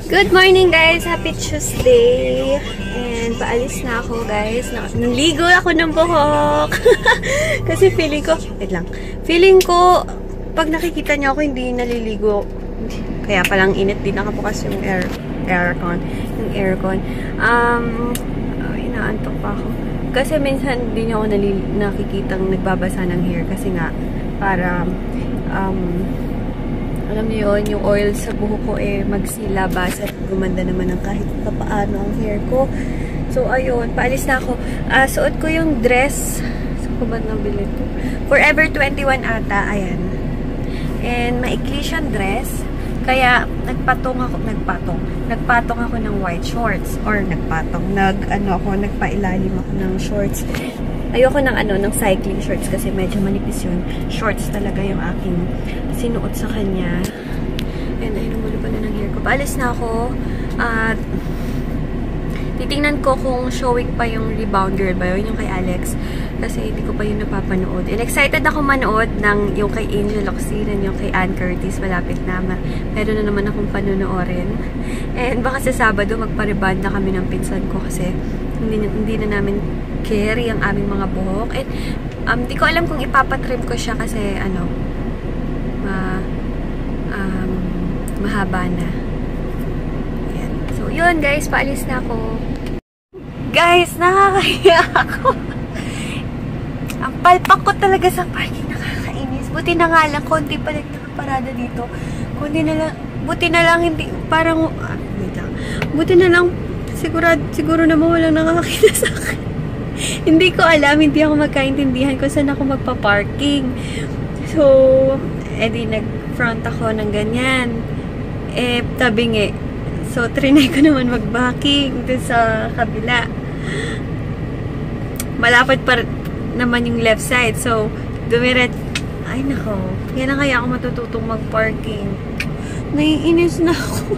Good morning guys! Happy Tuesday! And paalis na ako guys. Naligo ako ng buhok. Kasi feeling ko, pag nakikita niyo ako hindi naliligo. Kaya palang init din nakabukas yung aircon. Inaantok pa ako. Kasi minsan hindi niyo ako nakikitang nagbabasa ng hair. Kasi nga, para alam niyo yun, yung oil sa buhok ko magsilabas at gumanda naman ng kahit paano ang hair ko. So, ayun. Paalis na ako. Suot ko yung dress. Saan ko ba nabili ito? Forever 21 ata. Ayan. And maikli siyang dress. Kaya, nagpatong ako ng white shorts. Or nagpailalim ako ng shorts. Ayoko ng cycling shorts kasi medyo manipis yun. Shorts talaga yung aking sinuot sa kanya. And ayun, umulo pa na ng hair ko. Paalis na ako. At titingnan ko kung showing pa yung Rebound Girl ba yun, yung kay Alex. Kasi hindi ko pa yun napapanood. And excited ako manood ng yung kay Angel Locsin, yung kay Ann Curtis. Malapit na. Meron na naman akong panonoorin. And baka sa Sabado, magpa-reband na kami ng pinsan ko kasi hindi na namin carry ang aming mga buhok. And di ko alam kung ipapatrim ko siya kasi mahaba na. Ayan. So, yun guys, paalis na ako. Guys, nakakahiya ako. Ang palpak ko talaga sa parking, nakakainis. Buti na nga lang, konti pa lang nakaparada dito. Buti na lang hindi, parang, buti na lang, siguro naman walang nakakakita sa akin. Hindi ko alam, hindi ako magkaintindihan kung saan ako magpa-parking. So, edi nag-front ako ng ganyan. Tabingi. So, trinay ko naman mag-backing dun sa kabila. Malapit pa naman yung left side. So, ay nako. Yan na kaya ako matututong mag-parking. Naiinis na ako.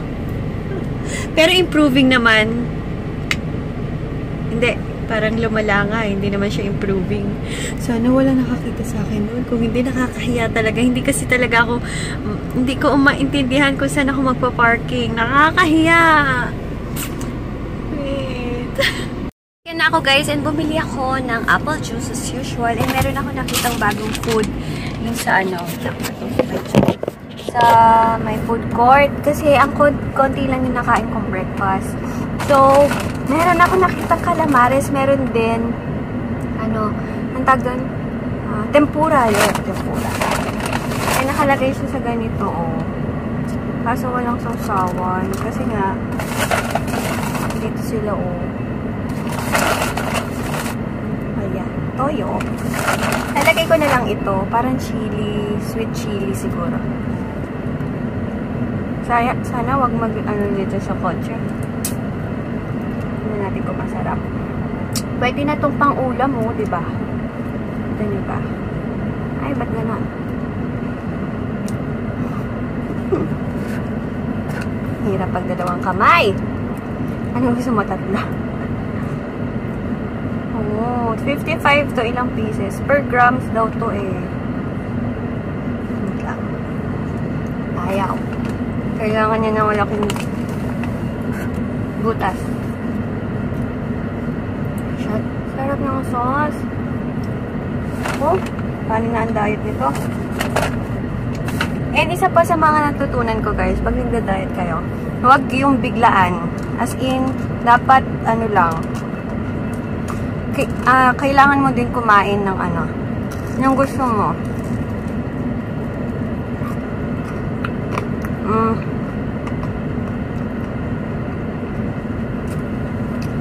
Pero improving naman. Hindi. Parang lumala nga. Hindi naman siya improving. Sana wala nakakita sa akin noon. Kung hindi, nakakahiya talaga. Hindi kasi talaga ako, hindi ko maintindihan kung saan ako magpa-parking. Nakakahiya. Wait. Yan na ako guys. And bumili ako ng apple juice as usual. And meron ako nakitang bagong food. Yung sa sa may food court. Kasi ang konti lang yung nakain kong breakfast. So, meron ako nakitang calamares. Meron din, ang tawag doon? Tempura. Yun, tempura. Ay, nakalagay siya sa ganito, Kaso walang sausawan. Kasi nga, dito sila, Ayan, toyo. Nalagay ko na lang ito. Parang chili, sweet chili siguro. Sana wag dito sa kotse. Tignan natin kung masarap. Pwede na itong pang-ulam diba? Ito nyo ba? Ay, ba't gano'n? Hirap pag dalawang kamay. Anong gusto mo? Tatlo? 55 to ilang pieces. Per grams daw to Ayaw. Kailangan niya ng malaking butas. Sarap ng sauce. Paano na ang diet nito? And isa pa sa mga natutunan ko guys, pag nagda-diet kayo, huwag yung biglaan. As in, dapat lang. Kailangan mo din kumain ng yung gusto mo.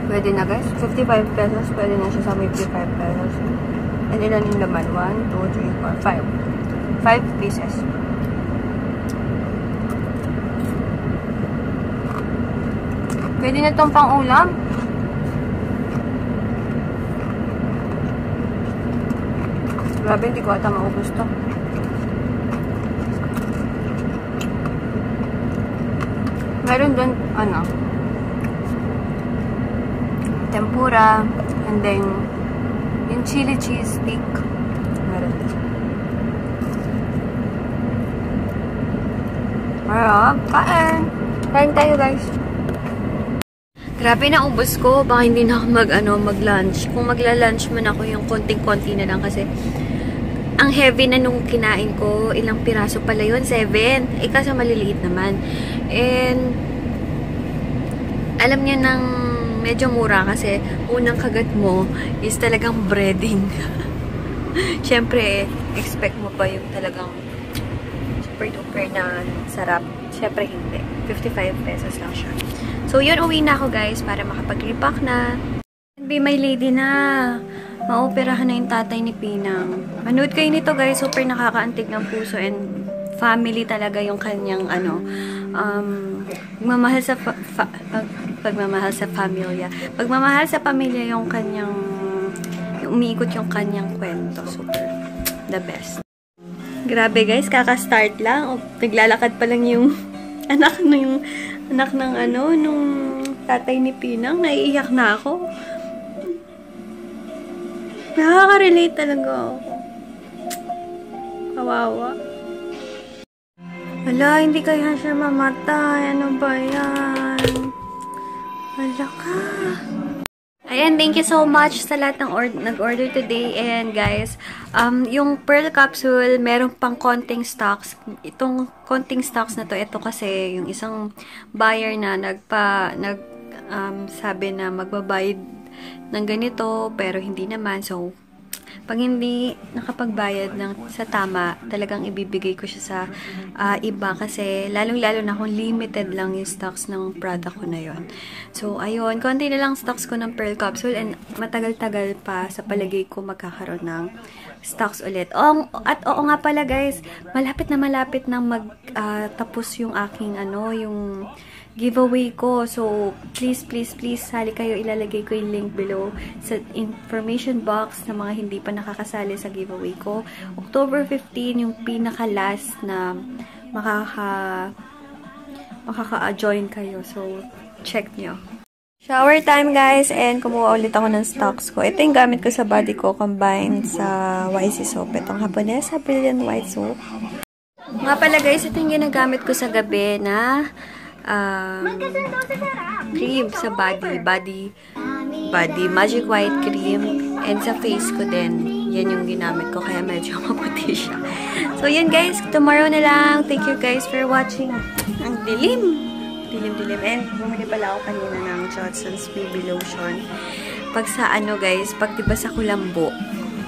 Pwede na guys. 55 pesos. Pwede na siya sa 55 pesos. And ilan yung laman? 1, 2, 3, 4, 5. 5 pieces. Pwede na itong pang-ulam. Grabe, hindi ko ata maubos to. Meron doon, tempura, and then, yung chili cheese stick. Meron doon. Alright, kain! Kain tayo, guys. Grabe na ubos ko. Baka hindi na ako mag-lunch. Kung magla-lunch man ako, yung konting-konti na lang kasi ang heavy na nung kinain ko. Ilang piraso pala yun? 7. Kasi maliliit naman. And alam niyo nang medyo mura kasi unang kagat mo is talagang breading. Siyempre, expect mo pa yung talagang super duper na sarap. Siyempre hindi. 55 pesos lang siya. So, yun, uwi na ako guys para makapag-repack na. Be my lady na. Maoperahan na yung tatay ni Pinang. Manood kayo nito guys. Super nakakaantig ng puso and family talaga yung kanyang pagmamahal sa pagmamahal sa pamilya. Pagmamahal sa pamilya yung kanyang umiikot yung kanyang kwento. Super the best. Grabe guys, kaka-start lang. Naglalakad pa lang yung anak ng nung tatay ni Pinang. Naiiyak na ako. Nakaka-relate talaga ako. Kawawa. Wala, hindi kaya siya mamatay. Ano ba yan? Wala ka. Ayan, thank you so much sa lahat ng nag-order today. And guys, yung Pearl Capsule, meron pang konting stocks. Itong konting stocks na to, ito kasi yung isang buyer na sabi na magbabayad ng ganito, pero hindi naman. So, pag hindi nakapagbayad sa tama, talagang ibibigay ko siya sa iba kasi lalong-lalo na kung limited lang yung stocks ng product ko na yon. So, ayun, konti na lang stocks ko ng Pearl Capsule and matagal-tagal pa sa palagay ko magkakaroon ng stocks ulit. At oo nga pala guys, malapit na tapos yung aking yung giveaway ko. So, please, sali kayo. Ilalagay ko yung link below sa information box na mga hindi pa nakakasali sa giveaway ko. October 15, yung pinaka-last na makaka-join kayo. So, check nyo. Shower time, guys. And kumuha ulit ako ng stocks ko. Ito yung gamit ko sa body ko combined sa YC soap. Itong Habanesa Brilliant White Soap. Nga pala, guys, ito yung ginagamit ko sa gabi na cream sa body magic white cream, and sa face ko din yan yung ginamit ko kaya medyo maputi siya. So yun guys, tomorrow na lang. Thank you guys for watching. Ang dilim and bumili pala ako kanina ng Johnson's Baby Lotion pag sa guys, pag diba sa kulambo,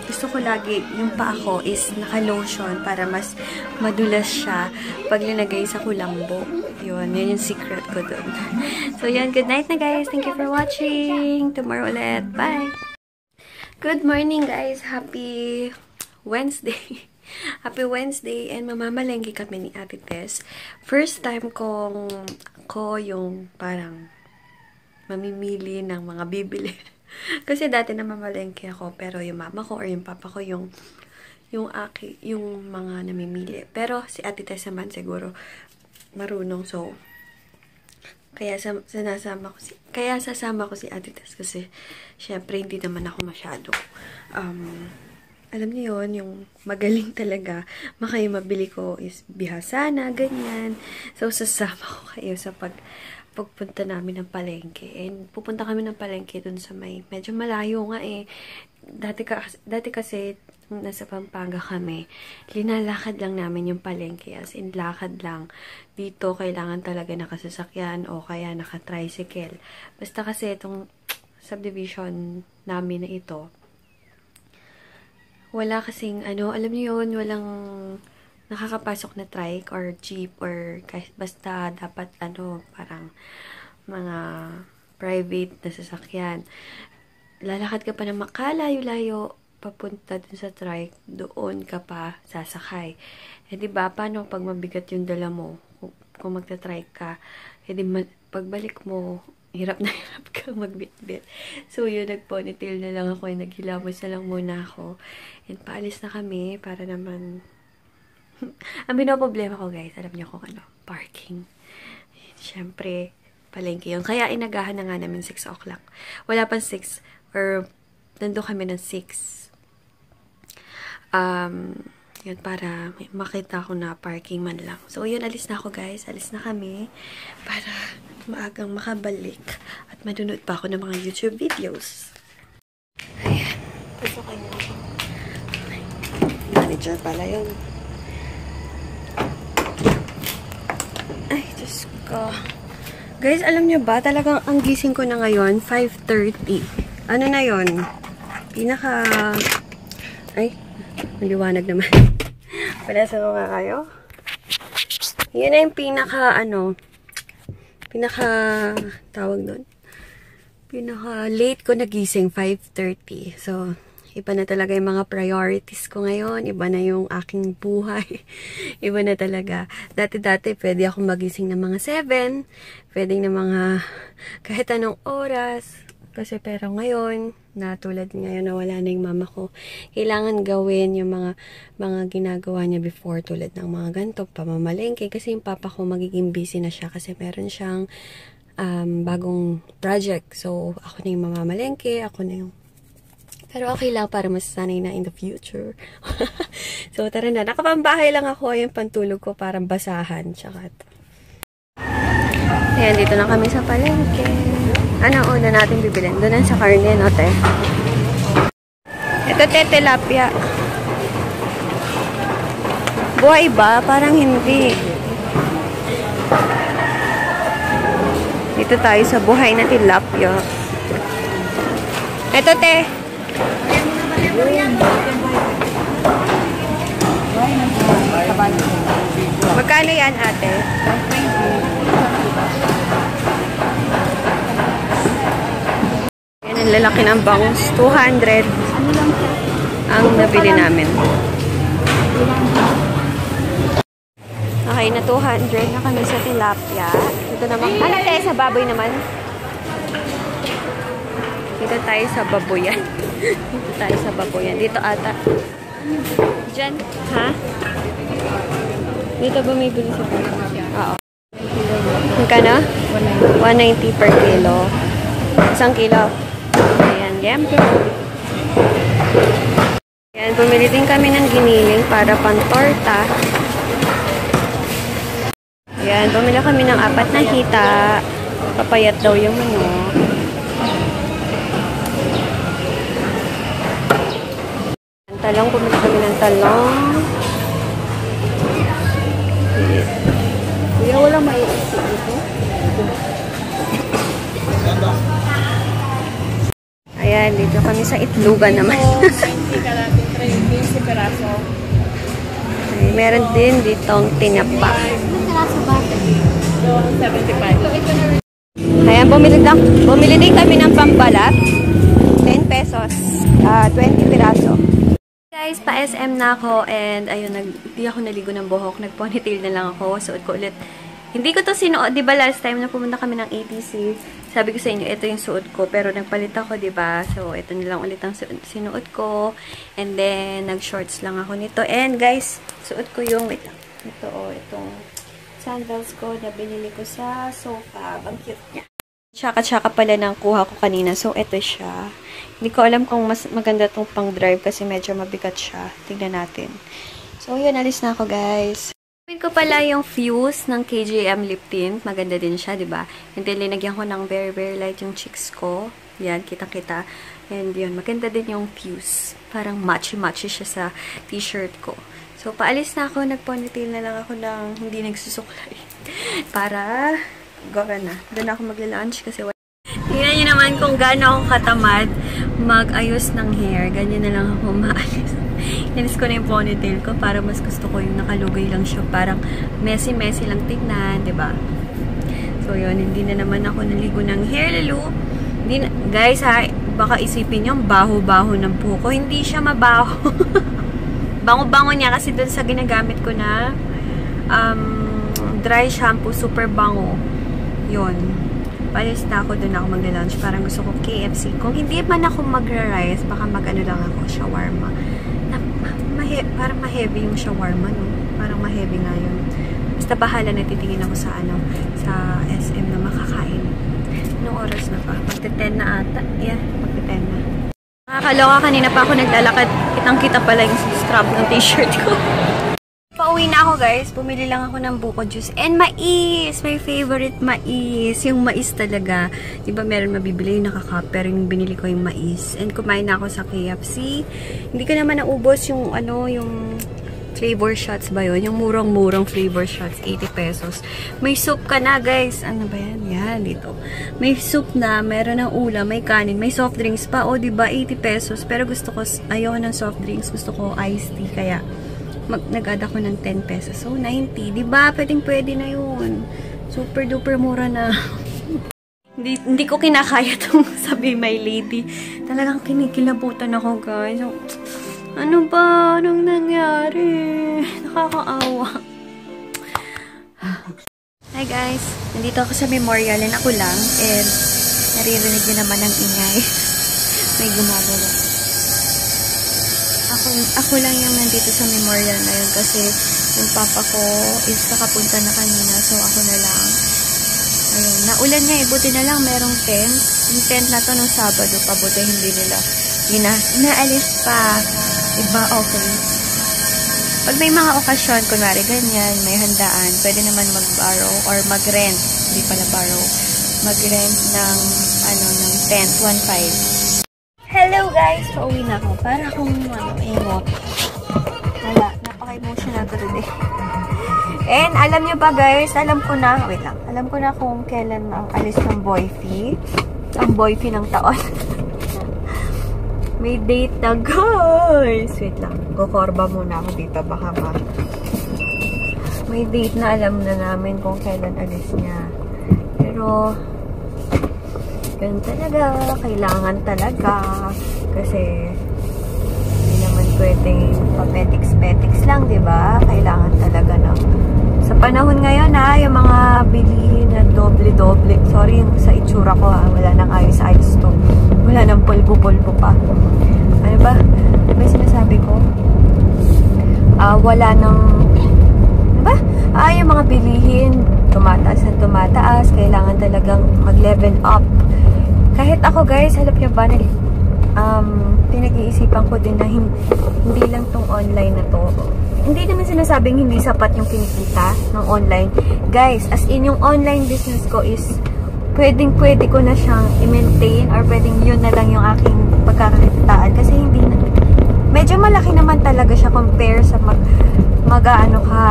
gusto ko lagi yung paa ko is naka-lotion para mas madulas siya pag linagay sa kulambo. Yun yung secret ko dun. So, yun. Good night na, guys. Thank you for watching. Tomorrow ulit. Bye! Good morning, guys. Happy Wednesday. Happy Wednesday. And mamamalengke kami ni Ate Tess. First time ko yung parang mamimili ng mga bibili. Kasi dati na mamalengke ako. Pero yung mama ko or yung papa ko yung mga namimili. Pero si Ate Tess naman siguro marunong, so kaya sasama ko si Ate Tess kasi syempre hindi naman ako masyado alam niyo yun, yung magaling talaga. Mabili ko is bihasana, ganyan. So sasama ko kayo sa pagpunta namin ng palengke. And pupunta kami ng palengke dun sa medyo malayo nga dati kasi nasa Pampanga kami, linalakad lang namin yung palengke, as in lakad lang. Dito, kailangan talaga nakasasakyan o kaya naka-tricycle. Basta kasi itong subdivision namin na ito, wala kasing, alam niyo yun, walang nakakapasok na trike or jeep or basta dapat, parang mga private na sasakyan. Lalakad ka pa na makalayo-layo papunta dun sa trike, doon ka pa sasakay. Diba, paano pag mabigat yung dala mo? Kung magta-trike ka, pagbalik mo, hirap na hirap ka magbitbit. So, yun, nag-ponytail na lang ako, naghilamos na lang muna ako. And paalis na kami, para naman, ang binoproblema ko, guys, alam niyo kung parking. Siyempre, palengke yun. Kaya inagahan na nga namin 6 o'clock. Wala pang 6, or nandun kami ng 6. Yun, para makita ko na parking man lang. So, yun, alis na ako guys. Alis na kami para maagang makabalik at manunod pa ako ng mga YouTube videos. Ayan. Gusto kayo na ako. Manager pala yun. Ay, Diyos ko. Guys, alam nyo ba, talagang ang gising ko na ngayon, 5:30. Ano na yun? Ay, maliwanag naman. Pala sa mga kayo. Yun na yung tawag nun. Pinaka-late ko nagising, 5:30. So, iba na talaga yung mga priorities ko ngayon. Iba na yung aking buhay. Iba na talaga. Dati-dati, pwede ako magising ng mga 7. Pwede na mga kahit anong oras. Kasi pero ngayon, tulad ngayon na wala na yung mama ko, kailangan gawin yung mga ginagawa niya before tulad ng mga ganito, pamamalengke. Kasi yung papa ko magiging busy na siya kasi meron siyang bagong project. So, ako na yung mamamalengke, ako na yung pero okay lang para masasanay na in the future. So, tara na. Nakapambahay lang ako. Yung pantulog ko parang basahan. Tsaka ito. Ayan, dito na kami sa palengke. Ano una natin bibilin? Doon sa karne, no, te? Ito, te, tilapia. Buhay ba? Parang hindi. Dito tayo sa buhay na tilapia. Ito, te. Magkano yan, ate? Yan ang lalaki ng bangus. 200 ang nabili namin. Okay, na 200 na kami sa tilapia. Ito naman. Ano tayo sa baboy naman? Dito tayo sa baboyan. Dito tayo sa baboyan. Dito ata. Diyan. Ha? Dito bumibili sa baboyan. Oo. Magkano? 190 per kilo. Isang kilo. Ayan. Yempo. Ayan. Bumili din kami ng giniling para pang-torta. Ayan. Bumili kami ng 4 na hita. Papayat daw yung manok. Talong, bumili kami ng talong. Kuya, walang maiisip ito. Ayan, dito kami sa Itlugan naman. Ay, meron din ditong tinapa. Ayan, bumili din kami ng pambalat. 10 pesos. 20 piraso. Guys, pa-SM na ako and ayun, di ako naligo ng buhok. Nag-ponytail na lang ako. Suot ko ulit. Hindi ko to sinuot. Diba last time na pumunta kami ng ATC, sabi ko sa inyo, ito yung suot ko. Pero nagpalit ako, diba? So, ito na lang ulit ang sinuot ko. And then, nag-shorts lang ako nito. And guys, suot ko yung, wait lang. Ito, itong sandals ko na binili ko sa sofa. Ang cute niya. Tsaka pala ng kuha ko kanina. So, ito siya. Hindi ko alam kung mas maganda itong pang-drive kasi medyo mabigat siya. Tignan natin. So, yun. Alis na ako, guys. Gawin ko pala yung fuse ng KJM lip tint. Maganda din siya, diba? And then, linagyan ko ng very, very light yung cheeks ko. Yan, kita-kita. And yun, maganda din yung fuse. Parang matchy-matchy siya sa t-shirt ko. So, paalis na ako. Nag-ponytail na lang ako ng hindi nagsusuklay. Para gawin na. Doon ako magla-lunch kasi tingnan nyo naman kung gaano akong katamad mag-ayos ng hair. Ganyan na lang ako maalis. Inis ko na yung ponytail ko para mas gusto ko yung nakalugay lang siya. Parang messy-messy lang tignan, diba? So, yun. Hindi na naman ako naligo ng hair lalo. Guys, ha, baka isipin nyo, baho-baho ng buhok ko. Hindi siya mabaho. Bango-bango niya kasi dun sa ginagamit ko na dry shampoo, super bango. Yun. Palis na ako, doon ako mag-lunch. Parang gusto ko KFC. Kung hindi man ako magra-rice, baka mag-ano lang ako, shawarma. Parang ma-heavy yung shawarma, no? Parang ma-heavy nga yun. Basta bahala na titingin ako sa sa SM na makakain. Anong oras na pa? Magte-10 na ata. Yeah, magte-10 na. Nakakaloka, kanina pa ako naglalakad. Kita Kitang-kita pala yung strap ng t-shirt ko. Pauwi na ako guys. Bumili lang ako ng buko juice. And mais! My favorite mais. Yung mais talaga. Diba meron mabibili yung nakakap. Pero yung binili ko yung mais. And kumain na ako sa KFC. Hindi ko naman naubos yung yung flavor shots ba yun? Yung murang-murang flavor shots. 80 pesos. May soup ka na guys. Ano ba yan? Yan dito. May soup na. Meron ng ulam. May kanin. May soft drinks pa. O diba 80 pesos. Pero gusto ko, ayoko ng soft drinks. Gusto ko iced tea. Kaya nag-add ako ng 10 pesos. So, 90. Diba? Pwede na yun. Super duper mura na. hindi ko kinakaya itong sabi my lady. Talagang kinikilabutan ako, guys. So, ano ba? Anong nangyari? Nakakaawa. Hi, guys. Nandito ako sa memorial and ako lang. And naririnig niyo naman ang ingay. May gumagawa. Ako lang yung nandito sa memorial na yun kasi yung papa ko is kakapunta na kanina, so ako na lang. Ayun, naulan nga buti na lang merong tent. Yung tent na to nung Sabado pa, buti hindi nila inaalis pa. Diba, okay. Pag may mga okasyon, kunwari ganyan, may handaan, pwede naman mag-borrow or mag-rent, hindi pala borrow, mag-rent ng tent, 1.5. Hello guys! Pauwi na ako. Para akong ingot. Wala. Napaka-emotional ko today. And alam nyo ba guys, wait lang. Alam ko na kung kailan ang alis ng boyfie. Ang boyfie ng taon. May date na guys! Wait lang. Kukorba muna ako dito. Baka may date na alam na namin kung kailan alis niya. Pero ganun talaga, kailangan talaga kasi hindi naman pwedeng papetiks-petiks lang, diba? Kailangan talaga na sa panahon ngayon yung mga bilihin na doble-doble, sorry yung sa itsura ko wala nang ayos-ayos to, wala nang pulbo-pulbo pa. Ano ba? May sinasabi ko? Wala nang diba? Yung mga bilihin tumataas, kailangan talagang mag-level up. Kahit ako guys, alam niyo ba, pinag-iisipan ko din na hindi lang tong online na to. Hindi naman sinasabing hindi sapat yung kinikita ng online. Guys, as in yung online business ko is pwedeng-pwede ko na siyang i-maintain or pwedeng yun na lang yung aking pagkakakitaan. Kasi hindi na, medyo malaki naman talaga siya compare sa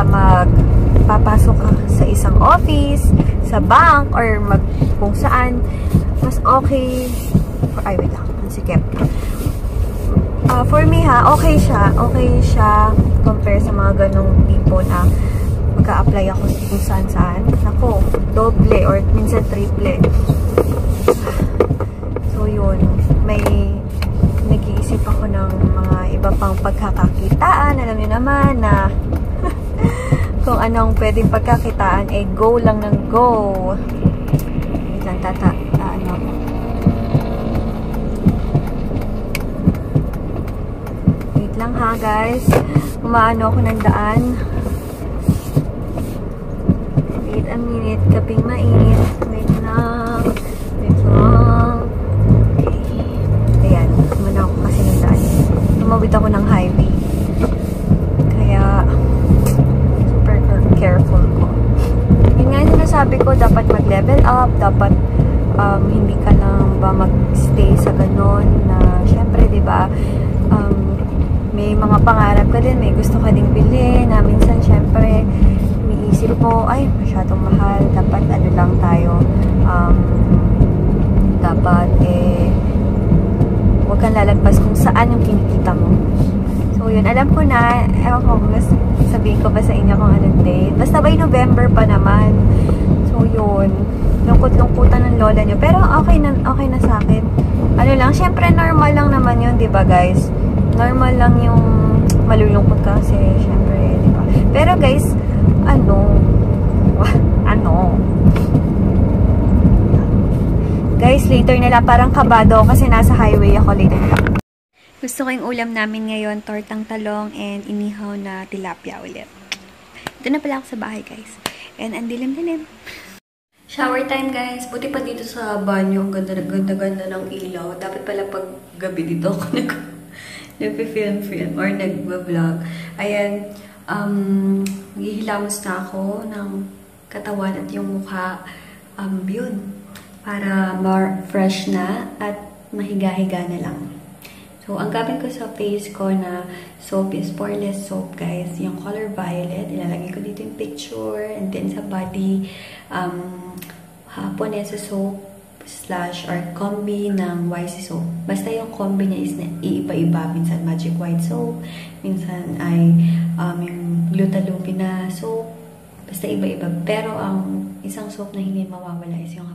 magpapasok ka sa isang office, sa bank, or kung saan. Mas okay. Wait lang. Sikip. For me okay siya. Okay siya compare sa mga ganong tipo na mag-a-apply ako kung saan-saan. Ako, doble or minsan triple. So, yun. May nag-iisip ako ng mga iba pang pagkakakitaan. Alam niyo naman na kung anong pwedeng pagkakitaan, go lang ng go. Isang wait lang guys. Umaano ako ng daan. Wait a minute. Kaping mainit. Wait lang. Okay. Ayan. Umano ako kasi ng daan. Tumawid ako ng highway. Kaya super careful ko. Yun nga yung sinasabi ko, dapat mag-level up, dapat hindi ka lang ba mag-stay sa ganon na syempre, diba, may mga pangarap ka din, may gusto ka ding bilhin na minsan syempre iniisip mo, ay, masyadong mahal, dapat ano lang tayo, dapat huwag kang lalagpas kung saan yung kinikita mo. So yun, alam ko na, ewan ko, sabihin ko ba sa inyo kung anong date, basta by November pa naman. So yun, lungkot-lungkutan ng lola nyo. Pero okay na sa akin. Ano lang, syempre normal lang naman yun, diba guys? Normal lang yung malulungkot ka kasi, syempre, diba? Pero guys, guys, later nila, parang kabado ako kasi nasa highway ako later nila. Gusto ko yung ulam namin ngayon, tortang talong and inihaw na tilapia ulit. Ito na pala ako sa bahay, guys. And ang dilim-dilim. Shower time, guys. Buti pa dito sa banyo. Ang ganda-ganda ng ilaw. Dapat pala pag gabi dito ako nagpi-film or nagba-vlog. Ayan, hihilamos na ako ng katawan at yung mukha. Yun. Para more fresh na at mahiga-higa na lang. So, ang gamit ko sa face ko na soap is Poreless soap, guys. Yung color violet. Ilalagay ko dito yung picture. And then sa body, Haponesa soap / or combi ng YC soap. Basta yung combi niya is na iiba-iba. Minsan Magic White soap. Minsan ay yung Glutalupina soap. Basta iba-iba. Pero ang isang soap na hindi mawawala is yung